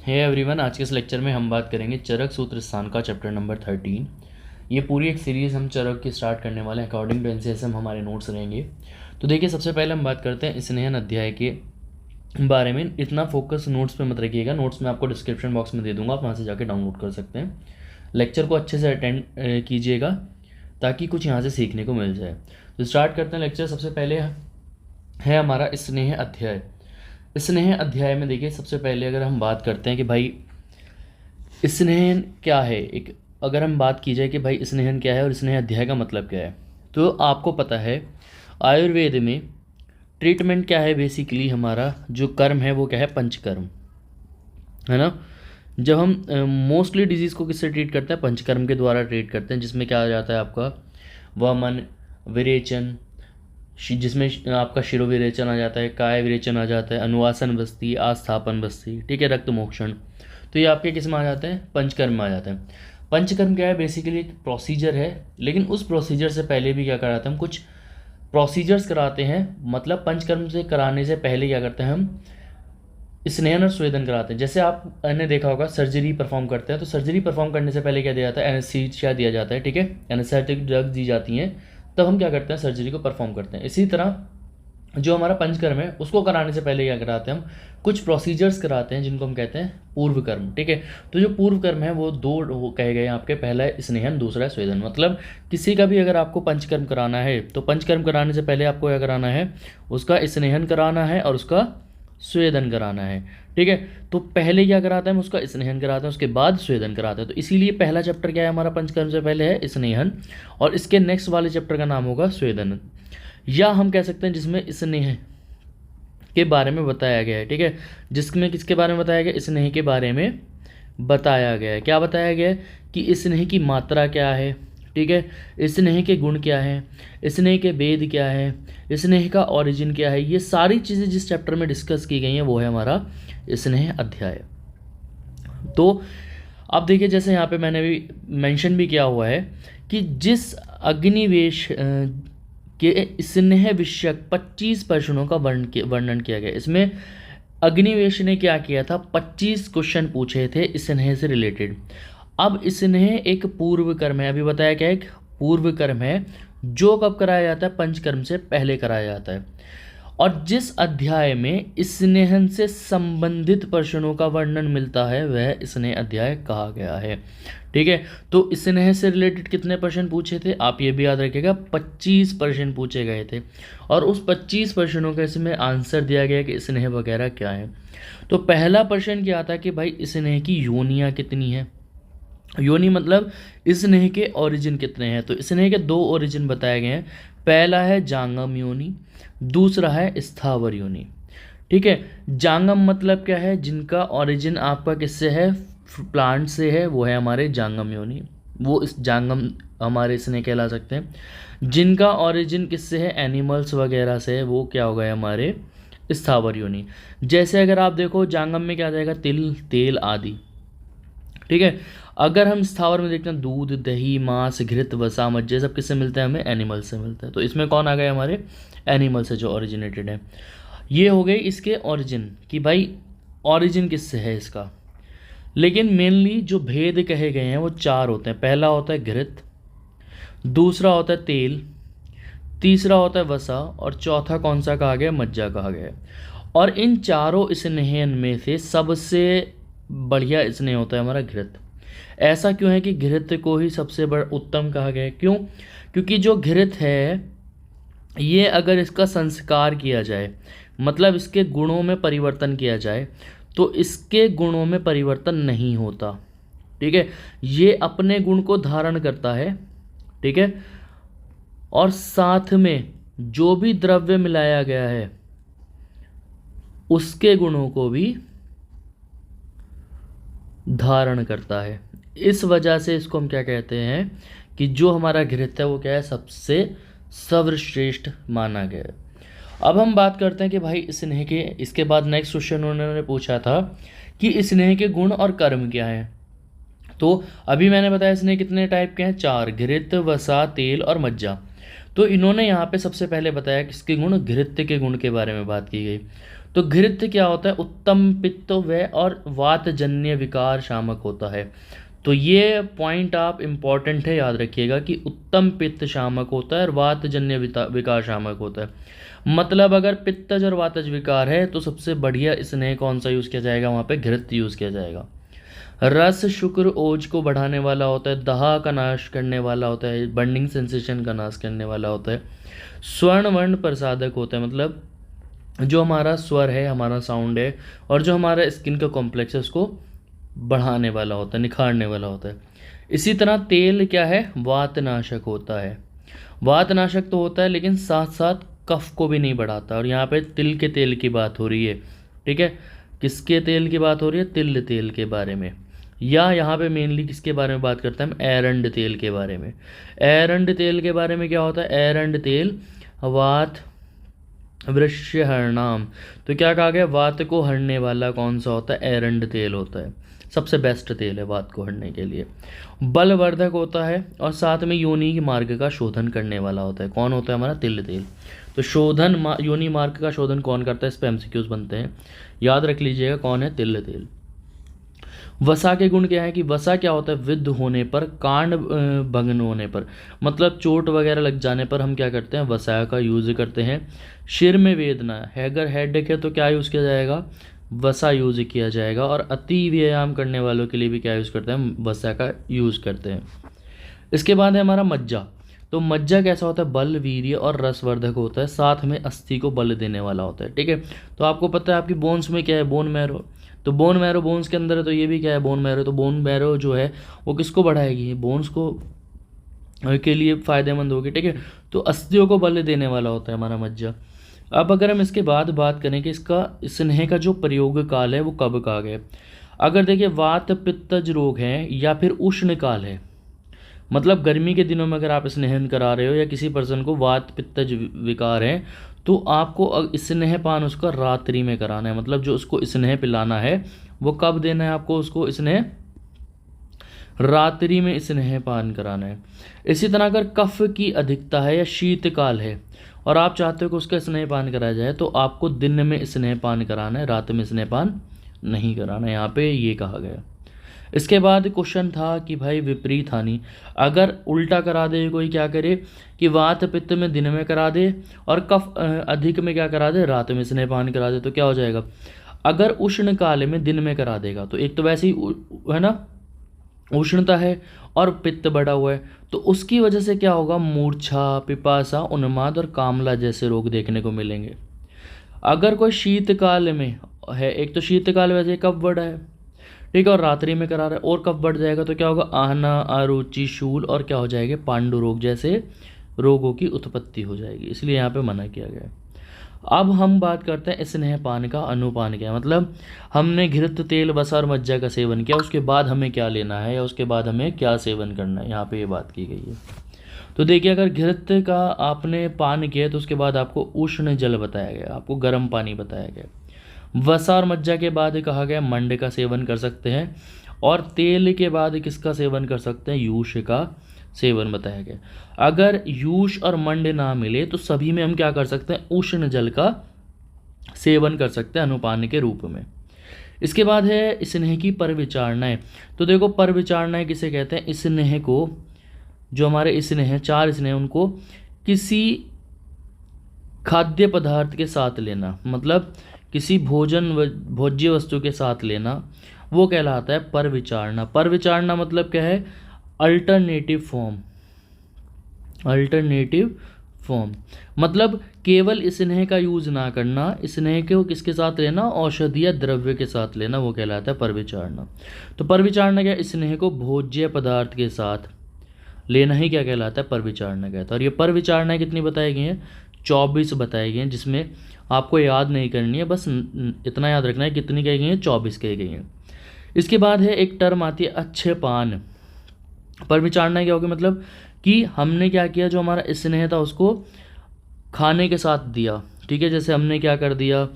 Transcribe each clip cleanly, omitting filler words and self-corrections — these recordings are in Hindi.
हे एवरीवन, आज के इस लेक्चर में हम बात करेंगे चरक सूत्र स्थान का चैप्टर नंबर 13। ये पूरी एक सीरीज़ हम चरक की स्टार्ट करने वाले हैं। अकॉर्डिंग टू एनसीएसएम हमारे नोट्स रहेंगे। तो देखिए, सबसे पहले हम बात करते हैं स्नेहन अध्याय के बारे में। इतना फोकस नोट्स पे मत रखिएगा, नोट्स में आपको डिस्क्रिप्शन बॉक्स में दे दूंगा, आप वहाँ से जाके डाउनलोड कर सकते हैं। लेक्चर को अच्छे से अटेंड कीजिएगा ताकि कुछ यहाँ से सीखने को मिल जाए। तो स्टार्ट करते हैं लेक्चर। सबसे पहले है हमारा स्नेह अध्याय। स्नेह अध्याय में देखिए, सबसे पहले अगर हम बात करते हैं कि भाई स्नेहन क्या है, एक अगर हम बात की जाए कि भाई स्नेहन क्या है और स्नेह अध्याय का मतलब क्या है, तो आपको पता है आयुर्वेद में ट्रीटमेंट क्या है। बेसिकली हमारा जो कर्म है वो क्या है, पंचकर्म है ना। जब हम मोस्टली डिजीज़ को किससे ट्रीट करते हैं, पंचकर्म के द्वारा ट्रीट करते हैं, जिसमें क्या आ जाता है आपका वमन, विरेचन, जिसमें आपका शिरोविरेचन आ जाता है, काय विरेचन आ जाता है, अनुवासन बस्ती, आस्थापन बस्ती, ठीक है, रक्त मोक्षण। तो ये आपके किस में आ जाते हैं, पंचकर्म में आ जाते हैं। पंचकर्म क्या है, बेसिकली एक प्रोसीजर है, लेकिन उस प्रोसीजर से पहले भी क्या कराते हैं हम, कुछ प्रोसीजर्स कराते हैं। मतलब पंचकर्म से कराने से पहले क्या करते हैं हम, स्नेहन और स्वेदन कराते हैं। जैसे आपने देखा होगा सर्जरी परफॉर्म करते हैं, तो सर्जरी परफॉर्म करने से पहले क्या दिया जाता है, एनेस्थीसिया दिया जाता है, ठीक है, एनेस्थेटिक ड्रग्स दी जाती हैं, तब हम क्या करते हैं, सर्जरी को परफॉर्म करते हैं। इसी तरह जो हमारा पंचकर्म है उसको कराने से पहले क्या कराते हैं हम, कुछ प्रोसीजर्स कराते हैं जिनको हम कहते हैं पूर्व कर्म, ठीक है। तो जो पूर्व कर्म है वो दो कहे गए आपके, पहला है स्नेहन, दूसरा है स्वेदन। मतलब किसी का भी अगर आपको पंचकर्म कराना है तो पंचकर्म कराने से पहले आपको क्या कराना है, उसका स्नेहन कराना है और उसका स्वेदन कराना है, ठीक है। तो पहले क्या कराते हैं हम, उसका स्नेहन कराते हैं, उसके बाद स्वेदन कराते हैं। तो इसीलिए पहला चैप्टर क्या है हमारा, पंचकर्म से पहले है स्नेहन, और इसके नेक्स्ट वाले चैप्टर का नाम होगा स्वेदन, या हम कह सकते हैं जिसमें स्नेह के बारे में बताया गया है, ठीक है। जिसमें किसके बारे में बताया गया, स्नेह के बारे में बताया गया है। क्या बताया गया है कि स्नेह की मात्रा क्या है, ठीक है, स्नेह के गुण क्या है, स्नेह के वेद क्या है, स्नेह का ओरिजिन क्या है, ये सारी चीज़ें जिस चैप्टर में डिस्कस की गई हैं वो है हमारा स्नेह अध्याय। तो अब देखिए, जैसे यहाँ पे मैंने भी मेंशन भी किया हुआ है कि जिस अग्निवेश के स्नेह विषयक 25 प्रश्नों का वर्णन किया गया। इसमें अग्निवेश ने क्या किया था, 25 क्वेश्चन पूछे थे स्नेह से रिलेटेड। अब स्नेह एक पूर्व कर्म है, अभी बताया क्या है, एक पूर्व कर्म है जो कब कराया जाता है, पंचकर्म से पहले कराया जाता है। और जिस अध्याय में स्नेहन से संबंधित प्रश्नों का वर्णन मिलता है वह स्नेह अध्याय कहा गया है, ठीक है। तो स्नेह से रिलेटेड कितने प्रश्न पूछे थे, आप ये भी याद रखिएगा, 25 प्रश्न पूछे गए थे, और उस 25 प्रश्नों का इसमें आंसर दिया गया कि स्नेह वगैरह क्या है। तो पहला प्रश्न क्या था कि भाई स्नेह की योनियाँ कितनी है। योनि मतलब स्नेह के ओरिजिन कितने हैं। तो स्नेह के 2 ओरिजिन बताए गए हैं। पहला है जांगम योनि, दूसरा है स्थावर योनि, ठीक है। जांगम मतलब क्या है, जिनका ओरिजिन आपका किससे है, प्लांट से है, वो है हमारे जांगम योनि, वो इस जांगम हमारे स्नेह कहला सकते हैं। जिनका ओरिजिन किससे है, एनिमल्स वगैरह से है, वो क्या हो गए हमारे स्थावर योनि। जैसे अगर आप देखो जांगम में क्या आ जाएगा, तिल, तेल आदि, ठीक है। अगर हम स्थावर में देखते हैं, दूध, दही, मांस, घृत, वसा, मज्जे, सब किससे मिलते हैं, हमें एनिमल से मिलता है। तो इसमें कौन आ गए, हमारे एनिमल से जो ओरिजिनेटेड है। ये हो गई इसके ओरिजिन कि भाई ओरिजिन किससे है इसका। लेकिन मेनली जो भेद कहे गए हैं वो 4 होते हैं। पहला होता है घृत, दूसरा होता है तेल, तीसरा होता है वसा, और चौथा कौन सा कहा गया, मज्जा कहा गया है। और इन चारों स्नेहन में से सबसे बढ़िया स्नेह होता है हमारा घृत। ऐसा क्यों है कि घृत को ही सबसे बड़ा उत्तम कहा गया है, क्यों, क्योंकि जो घृत है ये अगर इसका संस्कार किया जाए, मतलब इसके गुणों में परिवर्तन किया जाए, तो इसके गुणों में परिवर्तन नहीं होता, ठीक है। ये अपने गुण को धारण करता है, ठीक है, और साथ में जो भी द्रव्य मिलाया गया है उसके गुणों को भी धारण करता है। इस वजह से इसको हम क्या कहते हैं कि जो हमारा घृत है वो क्या है, सबसे सर्वश्रेष्ठ माना गया है। अब हम बात करते हैं कि भाई स्नेह के, इसके बाद नेक्स्ट क्वेश्चन उन्होंने पूछा था कि स्नेह के गुण और कर्म क्या है। तो अभी मैंने बताया स्नेह कितने टाइप के हैं, 4, घृत, वसा, तेल और मज्जा। तो इन्होंने यहाँ पे सबसे पहले बताया किसके गुण, घृत के गुण के बारे में बात की गई। तो घृत क्या होता है, उत्तम पित्त व और वातजन्य विकार शामक होता है। तो ये पॉइंट आप इम्पॉर्टेंट है, याद रखिएगा कि उत्तम पित्त शामक होता है और वातजन्य विकार शामक होता है। मतलब अगर पित्तज और वातज विकार है तो सबसे बढ़िया स्नेह कौन सा यूज़ किया जाएगा, वहाँ पे घृत यूज़ किया जाएगा। रस शुक्र ओज को बढ़ाने वाला होता है, दहा का नाश करने वाला होता है, बर्निंग सेंसेशन का नाश करने वाला होता है, स्वर्ण वर्ण प्रसादक होता है, मतलब जो हमारा स्वर है, हमारा साउंड है और जो हमारा स्किन का कॉम्प्लेक्स है उसको बढ़ाने वाला होता है, निखारने वाला होता है। इसी तरह तेल क्या है, वातनाशक होता है। वातनाशक तो होता है लेकिन साथ साथ कफ को भी नहीं बढ़ाता। और यहाँ पे तिल के तेल की बात हो रही है, ठीक है। किसके तेल की बात हो रही है, तिल तेल के बारे में। या यहाँ पे मेनली किसके बारे में बात करते हैं हम, एरंड तेल के बारे में। एरंड तेल के बारे में क्या होता है, एरंड तेल वात वृश्य हरणाम। तो क्या कहा गया, वात को हरने वाला कौन सा होता है, एरंड तेल होता है। सबसे बेस्ट तेल है वात को हरने के लिए। बलवर्धक होता है और साथ में योनि मार्ग का शोधन करने वाला होता है। कौन होता है, हमारा तिल तेल। तो शोधन योनि मार्ग का शोधन कौन करता है, इस पर एमसीक्यूज बनते हैं, याद रख लीजिएगा कौन है, तिल तेल। वसा के गुण क्या है कि वसा क्या होता है, विद्ध होने पर, कांड भंगन होने पर, मतलब चोट वगैरह लग जाने पर हम क्या करते हैं, वसा का यूज़ करते हैं। सिर में वेदना है, अगर हेडेक है तो क्या यूज़ किया जाएगा, वसा यूज़ किया जाएगा। और अति व्यायाम करने वालों के लिए भी क्या यूज़ करते हैं, वसा का यूज़ करते हैं। इसके बाद है हमारा मज्जा। तो मज्जा कैसा होता है, बल वीर्य और रसवर्धक होता है, साथ में अस्थि को बल देने वाला होता है, ठीक है। तो आपको पता है आपकी बोन्स में क्या है, बोन मैरो। तो बोन मैरो बोन्स के अंदर है, तो ये भी क्या है, बोन मैरो। तो बोन मैरो जो है वो किसको बढ़ाएगी, बोन्स को के लिए फ़ायदेमंद होगी, ठीक है। तो अस्थियों को बल देने वाला होता है हमारा मज्जा। अब अगर हम इसके बाद बात करें कि इसका स्नेह का जो प्रयोग काल है वो कब का है। अगर देखिए वात पित्तज रोग है या फिर उष्ण काल है, मतलब गर्मी के दिनों में अगर आप स्नेहन करा रहे हो या किसी पर्सन को वात पित्तज विकार है तो आपको स्नेहपान उसका रात्रि में कराना है। मतलब जो उसको स्नेह पिलाना है वो कब देना है आपको, उसको स्नेह रात्रि में स्नेहपान कराना है। इसी तरह अगर कफ की अधिकता है या शीतकाल है और आप चाहते हो कि उसका स्नेहपान कराया जाए तो आपको दिन में स्नेहपान कराना है, रात में स्नेहपान नहीं कराना है, यहाँ पे ये कहा गया। इसके बाद क्वेश्चन था कि भाई विपरीत हानि, अगर उल्टा करा दे कोई, क्या करे कि वात पित्त में दिन में करा दे और कफ अधिक में क्या करा दे, रात में स्नेहपान करा दे, तो क्या हो जाएगा। अगर उष्ण काल में दिन में करा देगा तो एक तो वैसे ही है ना, उष्णता है और पित्त बढ़ा हुआ है, तो उसकी वजह से क्या होगा, मूर्छा, पिपासा, उन्माद और कामला जैसे रोग देखने को मिलेंगे। अगर कोई शीतकाल में है, एक तो शीतकाल वैसे कफ बढ़ा है, ठीक है, और रात्रि में करा रहा है और कफ बढ़ जाएगा तो क्या होगा, आहना, अरुचि, शूल और क्या हो जाएंगे, पांडु रोग जैसे रोगों की उत्पत्ति हो जाएगी, इसलिए यहाँ पे मना किया गया है। अब हम बात करते हैं स्नेहपान का अनुपान क्या, मतलब हमने घृत, तेल, वसा और मज्जा का सेवन किया, उसके बाद हमें क्या लेना है या उसके बाद हमें क्या सेवन करना है, यहाँ पे ये बात की गई है। तो देखिए अगर घृत का आपने पान किया तो उसके बाद आपको उष्ण जल बताया गया, आपको गर्म पानी बताया गया। वसा और मज्जा के बाद कहा गया मंड का सेवन कर सकते हैं, और तेल के बाद किसका सेवन कर सकते हैं, यूष का सेवन बताया गया। अगर यूष और मंड ना मिले तो सभी में हम क्या कर सकते हैं, उष्ण जल का सेवन कर सकते हैं अनुपान के रूप में। इसके बाद है स्नेह की परविचारणाएं। तो देखो परविचारणाएं किसे कहते हैं, स्नेह को, जो हमारे स्नेह है, चार स्नेह, उनको किसी खाद्य पदार्थ के साथ लेना, मतलब किसी भोज्य वस्तु के साथ लेना, वो कहलाता है परविचारणा। परविचारणा मतलब क्या है, अल्टरनेटिव फॉर्म। अल्टरनेटिव फॉर्म मतलब केवल स्नेह का यूज ना करना, स्नेह को किसके साथ लेना, औषधीय द्रव्य के साथ लेना, वो कहलाता है परविचारणा। तो परविचारणा क्या, स्नेह को भोज्य पदार्थ के साथ लेना ही क्या कहलाता है, परविचारणा कहता है। और ये परविचारणाएं कितनी बताई गई हैं, 24 बताई गई हैं, जिसमें आपको याद नहीं करनी है, बस इतना याद रखना है कितनी कही गई हैं, 24 कही गई हैं। इसके बाद है एक टर्म आती है अच्छे पान। परविचारणा क्या होगी, मतलब कि हमने क्या किया, जो हमारा स्नेह था उसको खाने के साथ दिया, ठीक है, जैसे हमने क्या कर दिया,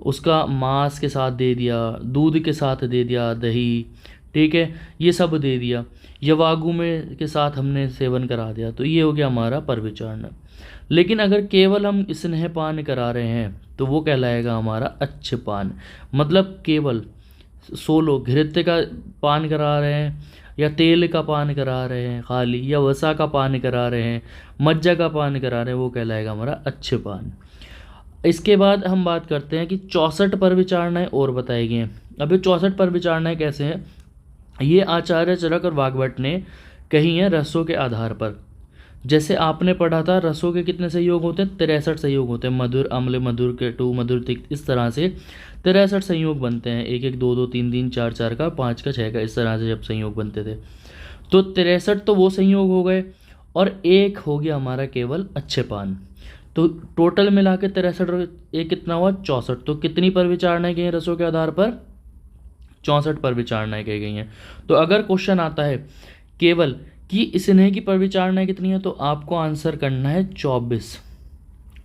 उसका मांस के साथ दे दिया, दूध के साथ दे दिया, दही, ठीक है, ये सब दे दिया, या वागु में के साथ हमने सेवन करा दिया, तो ये हो गया हमारा परविचारणा। लेकिन अगर केवल हम स्नेहपान करा रहे हैं तो वो कहलाएगा हमारा अच्छपान। मतलब केवल सोलो घृत्य का पान करा रहे हैं, या तेल का पान करा रहे हैं खाली, या वसा का पान करा रहे हैं, मज्जा का पान करा रहे हैं, वो कहलाएगा हमारा अच्छपान। इसके बाद हम बात करते हैं कि 64 पर विचारणाएँ और बताई गई हैं। अब ये 64 पर विचारणाएँ कैसे हैं, ये आचार्य चरक और वाग्भट ने कही हैं रसों के आधार पर। जैसे आपने पढ़ा था रसों के कितने संयोग होते हैं, 63 संयोग होते हैं, मधुर, अम्ल, मधुर, कटु, मधुर, तिक्त, इस तरह से 63 संयोग बनते हैं। 1 1 2 2 3 3 4 4 का, 5 का, 6 का, इस तरह से जब संयोग बनते थे। तो 63 तो वो संयोग हो गए, और एक हो गया हमारा केवल अच्छेपान। तो टोटल मिला के 63 और एक कितना हुआ, 64। तो कितनी पर विचारणाएँ की हैं रसों के आधार पर, 64 पर विचारणाएँ की गई हैं। तो अगर क्वेश्चन आता है केवल कि स्नेह की पर विचारणाएँ कितनी है, तो आपको आंसर करना है 24।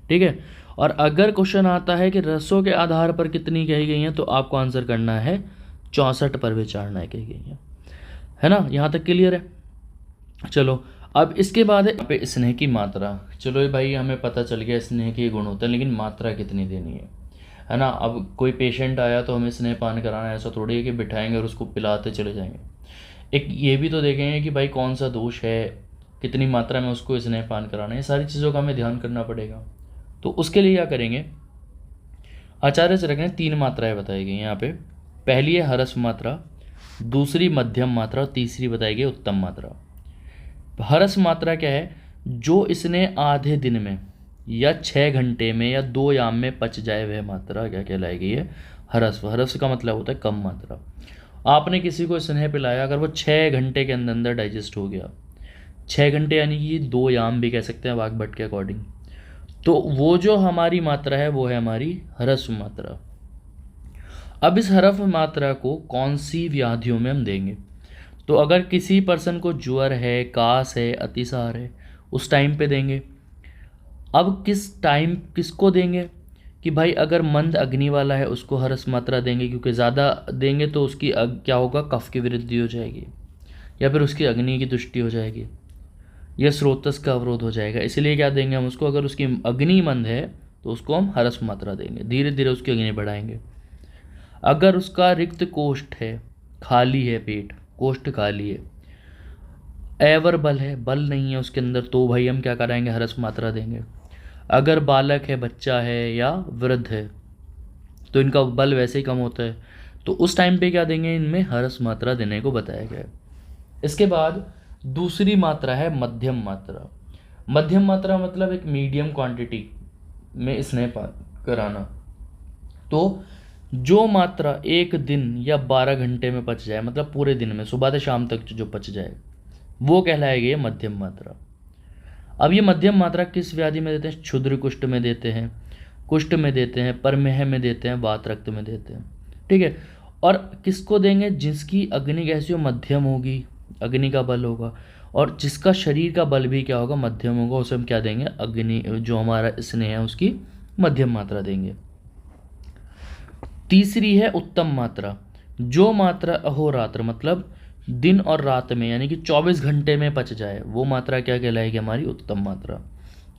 ठीक है। और अगर क्वेश्चन आता है कि रसों के आधार पर कितनी कही गई हैं, तो आपको आंसर करना है 64 पर विचारणाएँ कही गई हैं। है ना, यहाँ तक क्लियर है। चलो अब इसके बाद है यहाँ पे स्नेह की मात्रा। चलो ये भाई हमें पता चल गया स्नेह के गुण होते हैं, लेकिन मात्रा कितनी देनी है ना। अब कोई पेशेंट आया तो हमें स्नेह पान कराना है, ऐसा थोड़ी है कि बिठाएंगे और उसको पिलाते चले जाएंगे। एक ये भी तो देखेंगे कि भाई कौन सा दोष है, कितनी मात्रा में उसको स्नेह पान कराना है, ये सारी चीज़ों का हमें ध्यान करना पड़ेगा। तो उसके लिए क्या करेंगे, आचार्य चरक ने 3 मात्राएं बताई गई यहाँ पे। पहली है हरस मात्रा, दूसरी मध्यम मात्रा, और तीसरी बताई गई उत्तम मात्रा। हरस मात्रा क्या है, जो इसने आधे दिन में या 6 घंटे में या 2 याम में पच जाए वह मात्रा क्या कहलाएगी, है हरस। हरस का मतलब होता है कम मात्रा। आपने किसी को स्नेह पिलाया, अगर वो 6 घंटे के अंदर अंदर डाइजेस्ट हो गया, 6 घंटे यानी कि 2 याम भी कह सकते हैं वाग्भट के अकॉर्डिंग, तो वो जो हमारी मात्रा है वो है हमारी हरस मात्रा। अब इस हरस मात्रा को कौन सी व्याधियों में हम देंगे, तो अगर किसी पर्सन को ज्वर है, कास है, अतिसार है, उस टाइम पे देंगे। अब किस टाइम किसको देंगे कि भाई अगर मंद अग्नि वाला है उसको हरस मात्रा देंगे, क्योंकि ज़्यादा देंगे तो उसकी क्या होगा, कफ की वृद्धि हो जाएगी, या फिर उसकी अग्नि की तुष्टि हो जाएगी, या स्रोतस का अवरोध हो जाएगा। इसलिए क्या देंगे हम उसको, अगर उसकी अग्नि मंद है तो उसको हम हरस मात्रा देंगे, धीरे धीरे उसकी अग्नि बढ़ाएंगे। अगर उसका रिक्त कोष्ठ है, खाली है पेट, कोष्ठ खाली है, एवर बल है, बल नहीं है उसके अंदर, तो भाई हम क्या कराएंगे, हरस मात्रा देंगे। अगर बालक है, बच्चा है या वृद्ध है, तो इनका बल वैसे ही कम होता है, तो उस टाइम पे क्या देंगे, इनमें हरस मात्रा देने को बताया गया है। इसके बाद दूसरी मात्रा है मध्यम मात्रा। मध्यम मात्रा मतलब एक मीडियम क्वांटिटी में स्नेह कराना। तो जो मात्रा 1 दिन या 12 घंटे में पच जाए, मतलब पूरे दिन में सुबह से शाम तक जो पच जाए, वो कहलाएगी ये मध्यम मात्रा। अब ये मध्यम मात्रा किस व्याधि में देते हैं, क्षुद्र कुष्ठ में देते हैं, कुष्ठ में देते हैं, परमेह में देते हैं, वात रक्त में देते हैं। ठीक है। और किसको देंगे, जिसकी अग्नि कैसी हो, मध्यम होगी, अग्नि का बल होगा, और जिसका शरीर का बल भी क्या होगा, मध्यम होगा, उसे हम क्या देंगे, अग्नि जो हमारा स्नेह है उसकी मध्यम मात्रा देंगे। तीसरी है उत्तम मात्रा। जो मात्रा अहोरात्र मतलब दिन और रात में यानी कि 24 घंटे में पच जाए, वो मात्रा क्या कहलाएगी, हमारी उत्तम मात्रा।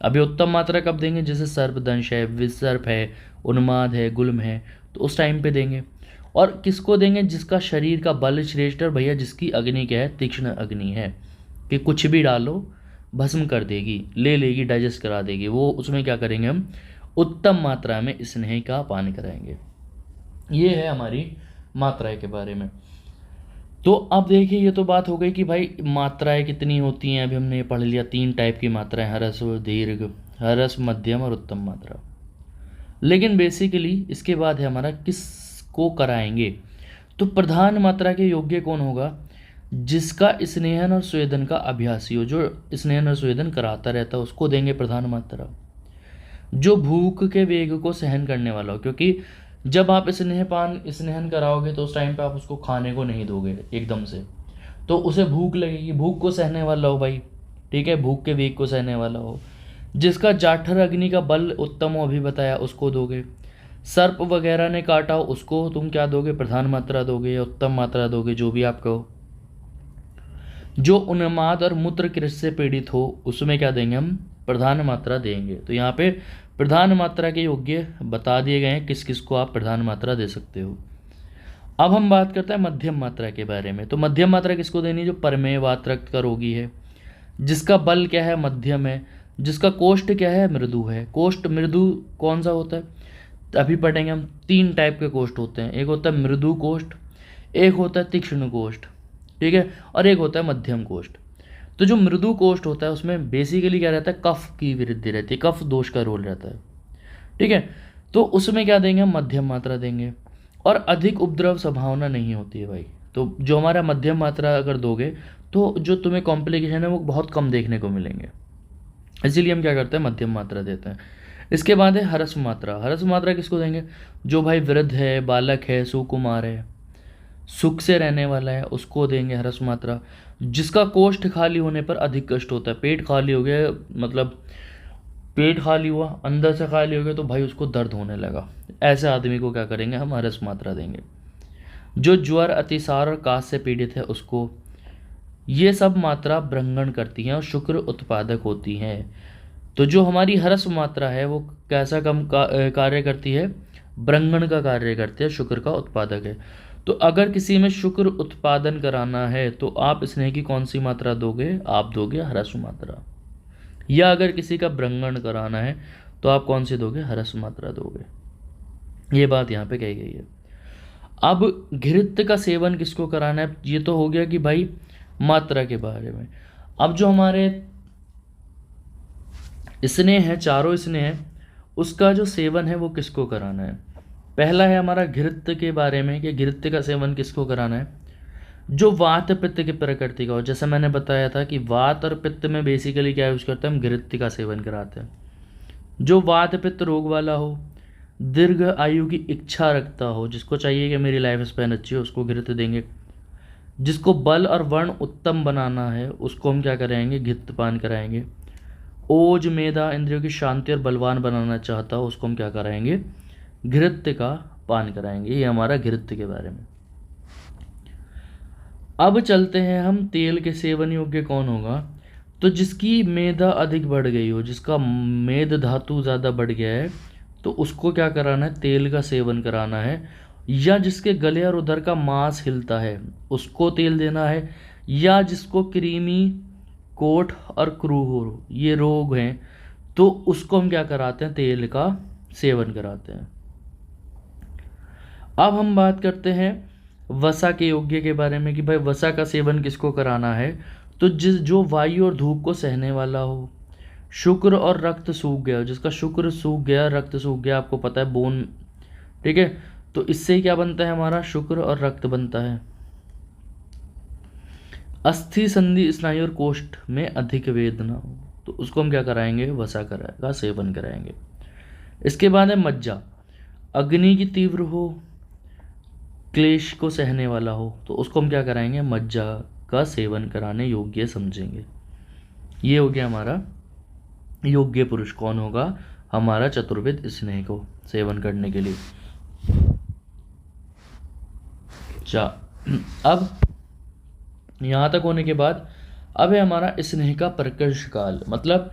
अभी उत्तम मात्रा कब देंगे, जैसे सर्पदंश है, विसर्प है, उन्माद है, गुल्म है, तो उस टाइम पे देंगे। और किसको देंगे, जिसका शरीर का बल श्रेष्ठ और भैया जिसकी अग्नि क्या है, तीक्ष्ण अग्नि है, कि कुछ भी डालो भस्म कर देगी, ले लेगी, डाइजेस्ट करा देगी, वो उसमें क्या करेंगे, हम उत्तम मात्रा में स्नेह का पान कराएंगे। ये है हमारी मात्राएं के बारे में। तो अब देखिए ये तो बात हो गई कि भाई मात्राएं कितनी होती हैं। अभी हमने ये पढ़ लिया 3 टाइप की मात्राएं, हरस, दीर्घ, हरस, मध्यम और उत्तम मात्रा। लेकिन बेसिकली इसके बाद है हमारा किसको कराएंगे, तो प्रधान मात्रा के योग्य कौन होगा, जिसका स्नेहन और स्वेदन का अभ्यासी हो, जो स्नेहन और स्वेदन कराता रहता है उसको देंगे प्रधान मात्रा। जो भूख के वेग को सहन करने वाला हो, क्योंकि जब आप स्नेहन कराओगे तो उस टाइम पे आप उसको खाने को नहीं दोगे एकदम से, तो उसे भूख लगेगी, भूख को सहने वाला हो भाई। ठीक है, भूख के वेग को सहने वाला हो। जिसका जाठर अग्नि का बल उत्तम हो, अभी बताया, उसको दोगे। सर्प वगैरह ने काटा हो उसको तुम क्या दोगे, प्रधान मात्रा दोगे या उत्तम मात्रा दोगे, जो भी आप कहो। जो उन्माद और मूत्र कृषि से पीड़ित हो उसमें क्या देंगे हम, प्रधान मात्रा देंगे। तो यहाँ पे प्रधान मात्रा के योग्य बता दिए गए हैं किस किस को आप प्रधान मात्रा दे सकते हो। अब हम बात करते हैं मध्यम मात्रा के बारे में। तो मध्यम मात्रा किसको देनी है? जो प्रमेय वातरक्त का रोगी है, जिसका बल क्या है? मध्यम है, जिसका कोष्ठ क्या है? मृदु है। कोष्ठ मृदु कौन सा होता है? अभी पढ़ेंगे हम। 3 टाइप के कोष्ठ होते हैं, एक होता है मृदु कोष्ठ, एक होता है तीक्ष्ण कोष्ठ, ठीक है, और एक होता है मध्यम कोष्ठ। तो जो मृदु कोष्ठ होता है उसमें बेसिकली क्या रहता है? कफ की वृद्धि रहती है, कफ दोष का रोल रहता है, ठीक है। तो उसमें क्या देंगे हम? मध्यम मात्रा देंगे, और अधिक उपद्रव संभावना नहीं होती है भाई। तो जो हमारा मध्यम मात्रा अगर दोगे तो जो तुम्हें कॉम्प्लिकेशन है वो बहुत कम देखने को मिलेंगे, इसीलिए हम क्या करते हैं? मध्यम मात्रा देते हैं। इसके बाद है हरस्व मात्रा। हरस्व मात्रा किसको देंगे? जो भाई वृद्ध है, बालक है, सुकुमार है, सुख से रहने वाला है, उसको देंगे हरस्व मात्रा। जिसका कोष्ठ खाली होने पर अधिक कष्ट होता है, पेट खाली हो गया, मतलब पेट खाली हुआ, अंदर से खाली हो गया, तो भाई उसको दर्द होने लगा, ऐसे आदमी को क्या करेंगे? हम हरस्व मात्रा देंगे। जो ज्वर, अतिसार और काश से पीड़ित है उसको। ये सब मात्रा ब्रंगण करती हैं और शुक्र उत्पादक होती हैं। तो जो हमारी हरस्व मात्रा है वो कैसा कार्य करती है? ब्रंगण का कार्य करती है, शुक्र का उत्पादक है। तो अगर किसी में शुक्र उत्पादन कराना है तो आप स्नेह की कौन सी मात्रा दोगे? आप दोगे हरस्व मात्रा। या अगर किसी का ब्रंगण कराना है तो आप कौन सी दोगे? हरस्व मात्रा दोगे। ये बात यहाँ पे कही गई है। अब घृत का सेवन किसको कराना है? ये तो हो गया कि भाई मात्रा के बारे में। अब जो हमारे स्नेह है, चारों स्नेह है, उसका जो सेवन है वो किसको कराना है? पहला है हमारा घृत के बारे में कि घृत का सेवन किसको कराना है? जो वात पित्त की प्रकृति का हो। जैसे मैंने बताया था कि वात और पित्त में बेसिकली क्या यूज करते हैं? हम घृत का सेवन कराते हैं। जो वात पित्त रोग वाला हो, दीर्घ आयु की इच्छा रखता हो, जिसको चाहिए कि मेरी लाइफ स्पैन अच्छी हो, उसको घृत देंगे। जिसको बल और वर्ण उत्तम बनाना है उसको हम क्या कराएंगे? घृत पान कराएंगे। ओज मेधा इंद्रियों की शांति और बलवान बनाना चाहता हो उसको हम क्या कराएंगे? घृत का पान कराएंगे। ये हमारा घृत के बारे में। अब चलते हैं हम तेल के सेवन योग्य कौन होगा? तो जिसकी मेधा अधिक बढ़ गई हो, जिसका मेद धातु ज़्यादा बढ़ गया है, तो उसको क्या कराना है? तेल का सेवन कराना है। या जिसके गले और उदर का मांस हिलता है उसको तेल देना है। या जिसको कृमि, कोठ और क्रूर ये रोग हैं तो उसको हम क्या कराते हैं? तेल का सेवन कराते हैं। अब हम बात करते हैं वसा के योग्य के बारे में कि भाई वसा का सेवन किसको कराना है? तो जो वायु और धूप को सहने वाला हो, शुक्र और रक्त सूख गया हो, जिसका शुक्र सूख गया, रक्त सूख गया, आपको पता है बोन, ठीक है, तो इससे क्या बनता है? हमारा शुक्र और रक्त बनता है। अस्थि संधि स्नायु और कोष्ठ में अधिक वेदना हो तो उसको हम क्या कराएंगे? वसा का सेवन कराएंगे। इसके बाद है मज्जा। अग्नि की तीव्र हो, क्लेश को सहने वाला हो तो उसको हम क्या कराएंगे? मज्जा का सेवन कराने योग्य समझेंगे। ये हो गया हमारा योग्य पुरुष कौन होगा? हमारा चतुर्विध स्नेह को सेवन करने के लिए। अब यहाँ तक होने के बाद अब है हमारा स्नेह का प्रकर्ष काल। मतलब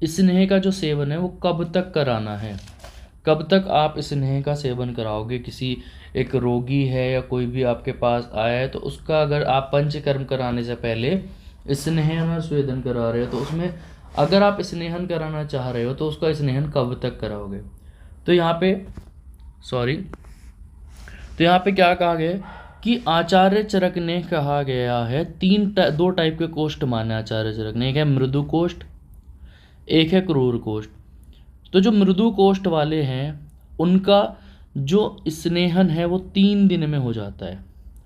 स्नेह का जो सेवन है वो कब तक कराना है? कब तक आप स्नेह का सेवन कराओगे? किसी एक रोगी है या कोई भी आपके पास आया है तो उसका अगर आप पंचकर्म कराने से पहले स्नेहन और स्वेदन करा रहे हो तो उसमें अगर आप स्नेहन कराना चाह रहे हो तो उसका स्नेहन कब तक कराओगे? तो यहाँ पे क्या कहा गया कि आचार्य चरक ने कहा गया है 2 टाइप के कोष्ठ माने आचार्य चरक ने। एक है मृदु कोष्ठ, एक है क्रूर कोष्ठ। तो जो मृदु कोष्ठ वाले हैं उनका जो स्नेहन है वो 3 दिन में हो जाता है।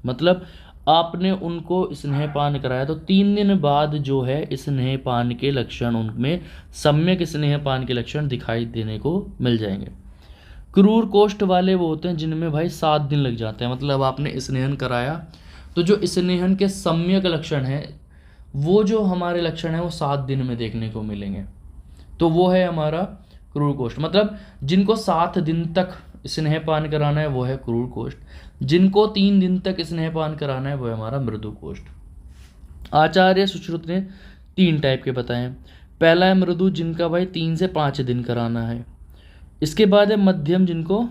मतलब आपने उनको स्नेहपान कराया तो 3 दिन बाद जो है स्नेहपान के लक्षण, उनमें सम्यक स्नेहपान के लक्षण दिखाई देने को मिल जाएंगे। क्रूर कोष्ठ वाले वो होते हैं जिनमें भाई 7 दिन लग जाते हैं। मतलब आपने स्नेहन कराया तो जो स्नेहन के सम्यक लक्षण हैं वो जो हमारे लक्षण हैं वो 7 दिन में देखने को मिलेंगे। तो वो है हमारा क्रूर कोष्ठ। मतलब जिनको 7 दिन तक स्नेहपान कराना है वो है क्रूर कोष्ठ, जिनको 3 दिन तक स्नेहपान कराना है वो है हमारा मृदु कोष्ठ। आचार्य सुश्रुत ने 3 टाइप के बताए हैं। पहला है मृदु जिनका भाई 3 से 5 दिन कराना है। इसके बाद है मध्यम जिनको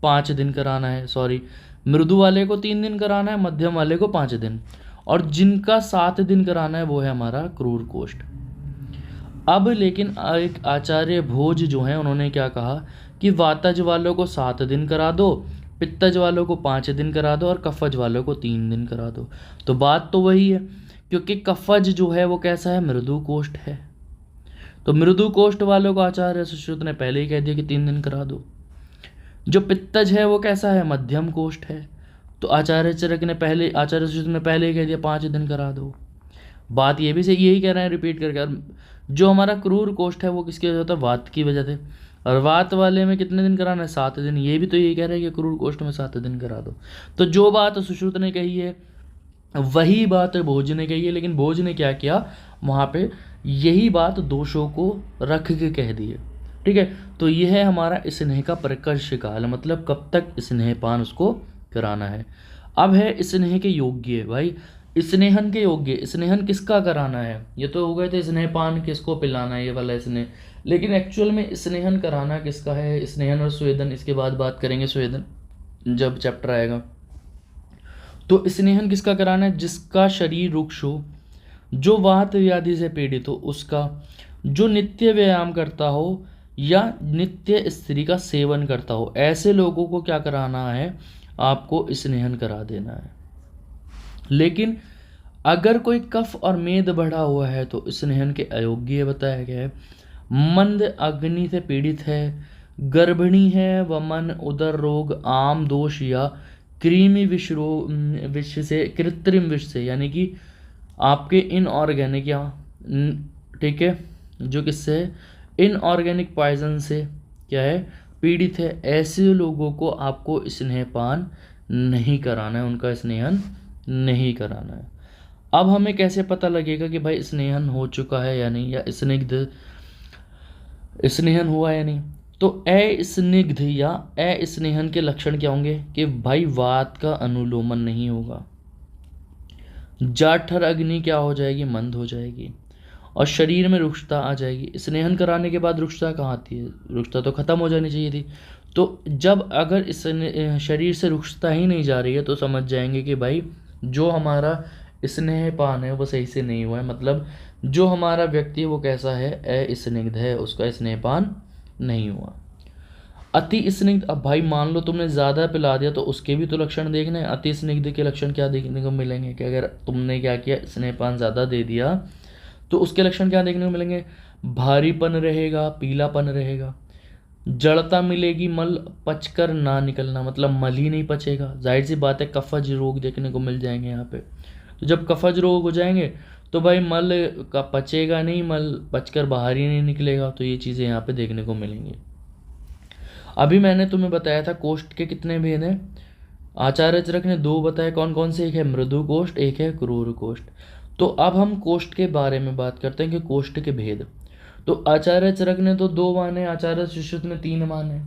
5 दिन कराना है, सॉरी, मृदु वाले को 3 दिन कराना है, मध्यम वाले को 5 दिन, और जिनका 7 दिन कराना है वो है हमारा क्रूर कोष्ठ। अब लेकिन एक आचार्य भोज जो हैं उन्होंने क्या कहा कि वातज वालों को 7 दिन करा दो, पित्तज वालों को 5 दिन करा दो, और कफज वालों को 3 दिन करा दो। तो बात तो वही है, क्योंकि कफज जो है वो कैसा है, मृदु कोष्ठ है। तो मृदु कोष्ठ वालों को आचार्य सुश्रुत ने पहले ही कह दिया कि 3 दिन करा दो। जो पित्तज है वो कैसा है, मध्यम कोष्ठ है। तो आचार्य सुश्रुत ने पहले ही कह दिया 5 दिन करा दो। बात ये भी सही, यही कह रहे हैं रिपीट करके। और जो हमारा क्रूर कोष्ठ है वो किसकी वजह से, वात की वजह से। और वात वाले में कितने दिन कराना है, 7 दिन। ये भी तो यही कह रहे हैं कि क्रूर कोष्ठ में 7 दिन करा दो। तो जो बात सुश्रुत ने कही है वही बात भोज ने कही है, लेकिन भोज ने क्या किया, वहाँ पे यही बात दोषों को रख के कह दी है। ठीक है, तो यह है हमारा स्नेह का प्रकर्ष काल, मतलब कब तक स्नेहपान उसको कराना है। अब है स्नेह के योग्य, भाई स्नेहन के योग्य, स्नेहन किसका कराना है। ये तो हो गए थे स्नेहपान किसको पिलाना है, ये वाला स्नेह, लेकिन एक्चुअल में स्नेहन कराना किसका है, स्नेहन और स्वेदन, इसके बाद बात करेंगे स्वेदन जब चैप्टर आएगा। तो स्नेहन किसका कराना है, जिसका शरीर रुक्ष हो, जो वात व्याधि से पीड़ित हो उसका, जो नित्य व्यायाम करता हो या नित्य स्त्री का सेवन करता हो, ऐसे लोगों को क्या कराना है, आपको स्नेहन करा देना है। लेकिन अगर कोई कफ और मेद बढ़ा हुआ है तो स्नेहन के अयोग्य बताया गया है। मंद अग्नि से पीड़ित है, गर्भिणी है, व मन उदर रोग, आम दोष या कृमि विष से, कृत्रिम विष से, यानी कि आपके इनऑर्गेनिक या ठीक है जो किससे है, इनऑर्गेनिक पॉइजन से क्या है, पीड़ित है, ऐसे लोगों को आपको स्नेहपान नहीं कराना है, उनका स्नेहन नहीं कराना है। अब हमें कैसे पता लगेगा कि भाई स्नेहन हो चुका है या नहीं, या स्निग्ध स्नेहन हुआ या नहीं। तो अस्निग्ध या अस्नेहन के लक्षण क्या होंगे कि भाई वात का अनुलोमन नहीं होगा, जाठर अग्नि क्या हो जाएगी, मंद हो जाएगी, और शरीर में रुक्षता आ जाएगी। स्नेहन कराने के बाद रुक्षता कहाँ आती है, रुक्षता तो खत्म हो जानी चाहिए थी। तो जब अगर इस शरीर से रुक्षता ही नहीं जा रही है तो समझ जाएंगे कि भाई जो हमारा स्नेहपान है वो सही से नहीं हुआ है, मतलब जो हमारा व्यक्ति है वो कैसा है, अस्निग्ध है, उसका स्नेहपान नहीं हुआ। अति स्निग्ध, अब भाई मान लो तुमने ज़्यादा पिला दिया तो उसके भी तो लक्षण देखने हैं। अति स्निग्ध के लक्षण क्या देखने को मिलेंगे कि अगर तुमने क्या किया, स्नेहपान ज़्यादा दे दिया तो उसके लक्षण क्या देखने को मिलेंगे, भारीपन रहेगा, पीलापन रहेगा, जड़ता मिलेगी, मल पचकर ना निकलना, मतलब मल ही नहीं पचेगा। जाहिर सी बात है कफज रोग देखने को मिल जाएंगे यहाँ पे। तो जब कफज रोग हो जाएंगे तो भाई मल का पचेगा नहीं, मल पचकर बाहर ही नहीं निकलेगा। तो ये चीज़ें यहाँ पे देखने को मिलेंगी। अभी मैंने तुम्हें बताया था कोष्ठ के कितने भेद हैं, आचार्य चरक ने 2 बताए, कौन कौन से, एक है मृदु कोष्ठ, एक है क्रूर कोष्ठ। तो अब हम कोष्ठ के बारे में बात करते हैं कि कोष्ठ के भेद। तो आचार्य चरक ने तो 2 माने, आचार्य सुश्रुत ने 3 माने।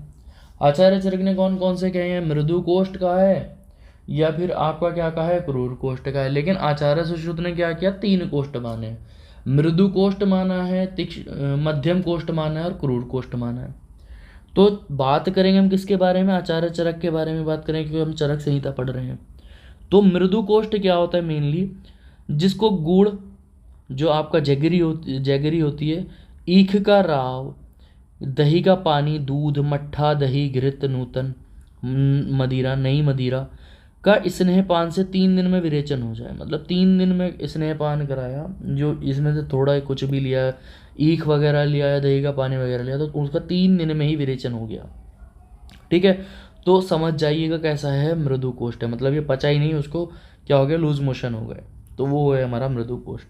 आचार्य चरक ने कौन कौन से कहे हैं, मृदु कोष्ठ का है या फिर आपका क्या कहा है, क्रूर कोष्ठ का है। लेकिन आचार्य सुश्रुत ने क्या किया, 3 कोष्ठ माने, मृदु कोष्ठ माना है, मध्यम कोष्ठ माना है और क्रूर कोष्ठ माना है। तो बात करेंगे हम किसके बारे में, आचार्य चरक के बारे में बात करेंगे, क्योंकि हम चरक संहिता पढ़ रहे हैं। तो मृदु कोष्ठ क्या होता है, मेनली जिसको गुड़, जो आपका जैगरी होती है, ईख का राव, दही का पानी, दूध, मट्ठा, दही, घृत, नूतन मदिरा, नई मदिरा का स्नेहपान से 3 दिन में विरेचन हो जाए, मतलब 3 दिन में स्नेहपान कराया, जो इसमें से थोड़ा कुछ भी लिया, ईख वगैरह लिया या दही का पानी वगैरह लिया, तो उसका 3 दिन में ही विरेचन हो गया। ठीक है, तो समझ जाइएगा कैसा है मृदु कोष्ठ है, मतलब ये पचा ही नहीं, उसको क्या हो गया, लूज मोशन हो गए, तो वो है हमारा मृदु कोष्ठ।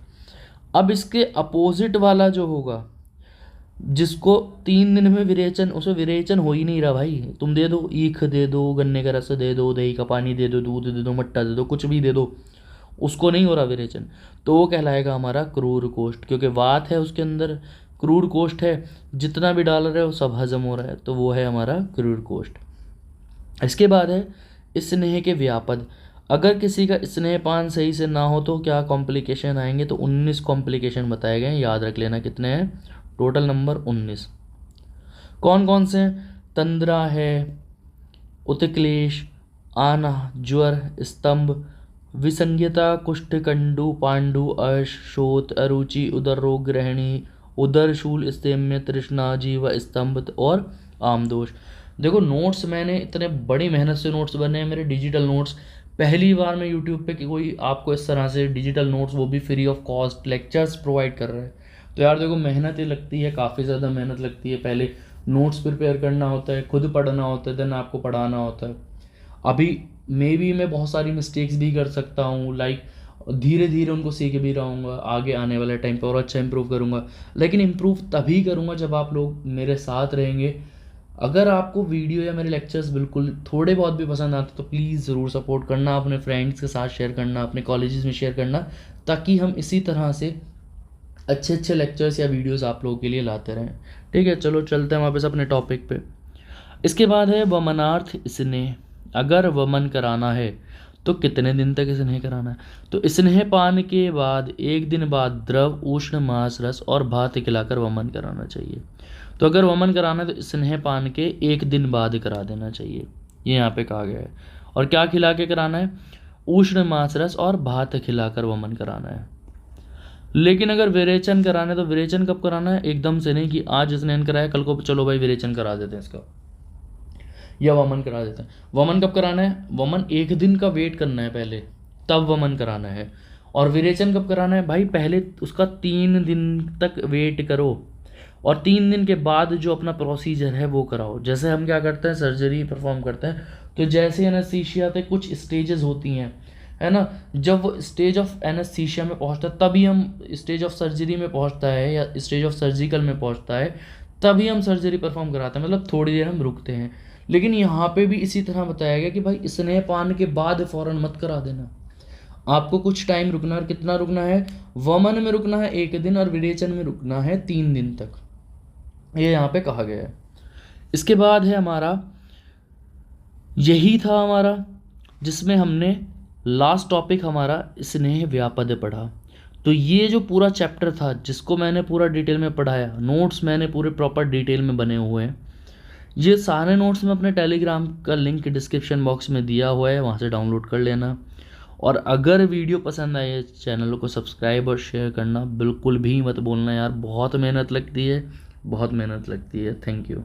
अब इसके अपोजिट वाला जो होगा, जिसको 3 दिन में विरेचन, उसमें विरेचन हो ही नहीं रहा भाई, तुम दे दो, ईख दे दो, गन्ने का रस दे दो, दही का पानी दे दो, दूध दे दो, मट्ठा दे दो, कुछ भी दे दो, उसको नहीं हो रहा विरेचन, तो वो कहलाएगा हमारा क्रूर कोष्ठ, क्योंकि वात है उसके अंदर, क्रूर कोष्ठ है, जितना भी डाल रहे हो सब हजम हो रहा है, तो वो है हमारा क्रूर कोष्ठ। इसके बाद है स्नेह के व्यापद। अगर किसी का स्नेहपान सही से ना हो तो क्या कॉम्प्लिकेशन आएंगे, तो 19 कॉम्प्लिकेशन बताए गए हैं, याद रख लेना कितने हैं, टोटल नंबर 19। कौन कौन से? तंद्रा है, उत्क्लेश, आना, ज्वर, स्तंभ, विसंज्ञता, कुष्ठकंडु, पांडु, अर्श, शोथ, अरुचि, उदर रोग, ग्रहणी, उदर शूल, स्तेम्य, तृष्णा, जीव स्तंभ और आमदोष। देखो नोट्स मैंने इतने बड़ी मेहनत से नोट्स बने हैं मेरे, डिजिटल नोट्स। पहली बार मैं यूट्यूब पे कि कोई आपको इस तरह से डिजिटल नोट्स, वो भी free of cost lectures provide कर रहा है। तो यार देखो मेहनत ही लगती है, काफ़ी ज़्यादा मेहनत लगती है। पहले नोट्स प्रिपेयर करना होता है, खुद पढ़ना होता है, देन आपको पढ़ाना होता है। अभी मे बी मैं बहुत सारी मिस्टेक्स भी कर सकता हूँ, लाइक धीरे धीरे उनको सीख भी रहूँगा, आगे आने वाले टाइम पे और अच्छा इंप्रूव करूँगा। लेकिन इंप्रूव तभी करूँगा जब आप लोग मेरे साथ रहेंगे। अगर आपको वीडियो या मेरे लेक्चर्स बिल्कुल थोड़े बहुत भी पसंद आते तो प्लीज़ ज़रूर सपोर्ट करना, अपने फ्रेंड्स के साथ शेयर करना, अपने कॉलेजेस में शेयर करना, ताकि हम इसी तरह से अच्छे अच्छे लेक्चर्स या वीडियोस आप लोगों के लिए लाते रहें। ठीक है, चलो चलते हैं वापस अपने टॉपिक पे। इसके बाद है वमनार्थ स्नेह। अगर वमन कराना है तो कितने दिन तक स्नेह कराना है? तो स्नेह पान के बाद 1 दिन बाद द्रव, उष्ण, मांस, रस और भात खिलाकर वमन कराना चाहिए। तो अगर वमन कराना है तो स्नेह पान के 1 दिन बाद करा देना चाहिए, ये यहाँ पे कहा गया है। और क्या खिला के कराना है? उष्ण, मांस, रस और भात खिलाकर वमन कराना है। लेकिन अगर विरेचन कराना है तो विरेचन कब कराना है? एकदम से नहीं कि आज स्नान कराया कल को चलो भाई विरेचन करा देते हैं इसका, या वमन करा देते हैं। वमन कब कराना है? वमन 1 दिन का वेट करना है पहले, तब वमन कराना है। और विरेचन कब कराना है? भाई पहले उसका 3 दिन तक वेट करो और 3 दिन के बाद जो अपना प्रोसीजर है वो कराओ। जैसे हम क्या करते हैं, सर्जरी परफॉर्म करते हैं, तो जैसे एनेस्थीसिया पे कुछ स्टेजेस होती हैं, है ना। जब वो स्टेज ऑफ एनेस्थीसिया में पहुंचता है तभी हम, स्टेज ऑफ सर्जरी में पहुंचता है या स्टेज ऑफ सर्जिकल में पहुंचता है तभी हम सर्जरी परफॉर्म कराते हैं, मतलब थोड़ी देर हम रुकते हैं। लेकिन यहाँ पे भी इसी तरह बताया गया कि भाई स्नेह पान के बाद फ़ौरन मत करा देना, आपको कुछ टाइम रुकना है। और कितना रुकना है? वमन में रुकना है 1 दिन और विरेचन में रुकना है 3 दिन तक, ये यहाँ पे कहा गया है। इसके बाद है हमारा, यही था हमारा जिसमें हमने लास्ट टॉपिक हमारा स्नेह व्यापद पढ़ा। तो ये जो पूरा चैप्टर था जिसको मैंने पूरा डिटेल में पढ़ाया, नोट्स मैंने पूरे प्रॉपर डिटेल में बने हुए हैं। ये सारे नोट्स मैं अपने टेलीग्राम का लिंक डिस्क्रिप्शन बॉक्स में दिया हुआ है, वहाँ से डाउनलोड कर लेना। और अगर वीडियो पसंद आए चैनल को सब्सक्राइब और शेयर करना बिल्कुल भी मत बोलना यार, बहुत मेहनत लगती है, बहुत मेहनत लगती है। Thank you.